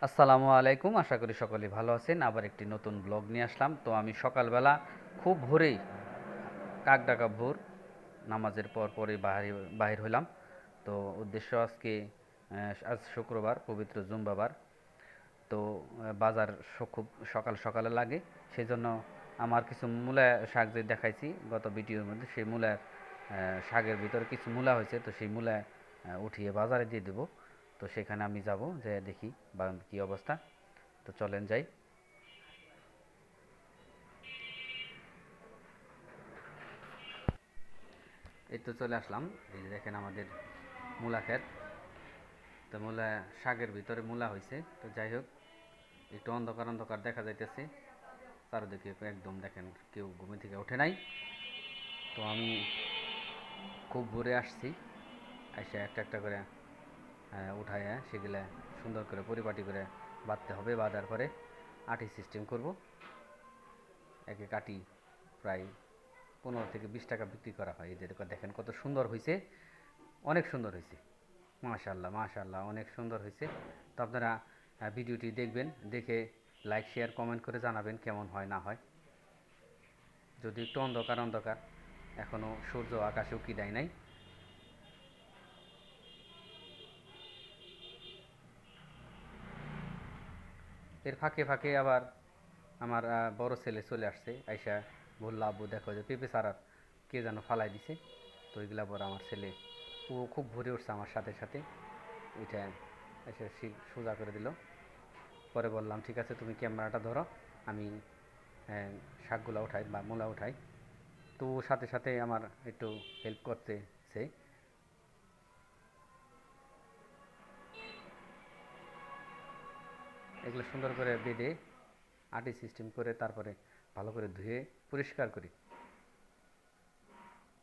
আসসালামু আলাইকুম, আশা করি সকলেই ভালো আছেন। আবার একটি নতুন ব্লগ নিয়ে আসলাম। তো আমি সকালবেলা খুব ভোরেই কাক ডাকা ভোর নামাজের পরই বাহির হইলাম। তো উদ্দেশ্য আজকে আজ শুক্রবার, পবিত্র জুম্বাবার। তো বাজার খুব সকাল সকালে লাগে, সেই জন্য আমার কিছু মূলা শাক যে দেখাইছি গত ভিডিওর মধ্যে, সেই মূলার শাকের ভিতরে কিছু মূলা হয়েছে। তো সেই মূলা উঠিয়ে বাজারে দিয়ে দেবো। তো সেখানে আমি যাব, যে দেখি বা কী অবস্থা। তো চলেন যাই। এই তো চলে আসলাম। এই যে দেখেন আমাদের মূলা ক্ষেত। তো মূলা শাকের ভিতরে মূলা হয়েছে। তো যাই হোক, একটু অন্ধকার অন্ধকার দেখা যাইতেছে চারিদিকে, একদম দেখেন কেউ ঘুমে থেকে ওঠে নাই। তো আমি খুব ভোরে আসছি, এসে একটা একটা করে উঠায় সেগুলা সুন্দর করে পরিপাটি করে বাঁধতে হবে। বাঁধার পরে আটি সিস্টেম করব। এক এক আটি প্রায় 15 থেকে 20 টাকা বিক্রি করা হয়। এই যে দেখেন কত সুন্দর হয়েছে, অনেক সুন্দর হয়েছে। মাশাল্লাহ মাশাল্লাহ, অনেক সুন্দর হয়েছে। তো আপনারা ভিডিওটি দেখবেন, দেখে লাইক শেয়ার কমেন্ট করে জানাবেন কেমন হয় না হয়। যদি একটু অন্ধকার অন্ধকার, এখনও সূর্য আকাশে উকি দেয় নাই। এর ফাঁকে ফাঁকে আবার আমার বড় ছেলে চলে আসছে, আইসা বললো, আব্বু দেখো যে পেঁপে সারার কে যেন ফালাই দিছে। তো ওইগুলা পর আমার ছেলে, ও খুব ভরে উঠছে আমার সাথে সাথে, ওইটা এসে সোজা করে দিল। পরে বললাম, ঠিক আছে তুমি ক্যামেরাটা ধরো, আমি শাকগুলা উঠাই বা মূলা উঠাই। তো ওর সাথে সাথে আমার একটু হেল্প করতেছে। এগুলো সুন্দর করে বেঁধে আটি সিস্টেম করে তারপরে ভালো করে ধুয়ে পরিষ্কার করি,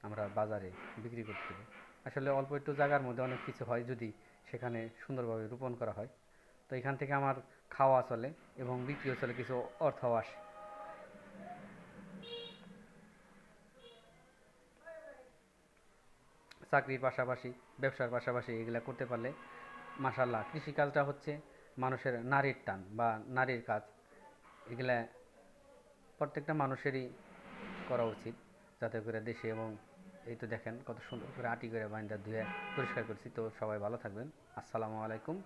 আমরা বাজারে বিক্রি করতে দেবো। আসলে অল্প একটু জায়গার মধ্যে অনেক কিছু হয় যদি সেখানে সুন্দরভাবে রোপণ করা হয়। তো এখান থেকে আমার খাওয়া চলে এবং বিক্রিও চলে, কিছু অর্থও আসে। চাকরির পাশাপাশি, ব্যবসার পাশাপাশি এগুলা করতে পারলে মাশাল্লাহ। কৃষিকাজটা হচ্ছে মানুষের নারীর টান বা নারীর কাজ। এগুলা প্রত্যেকটা মানুষেরই করা উচিত, যাতে করে দেশে এবং এই তো দেখেন কত সুন্দর করে আটি করে বাইন্দা ধুয়ে পরিষ্কার করছি। তো সবাই ভালো থাকবেন। আসসালামু আলাইকুম।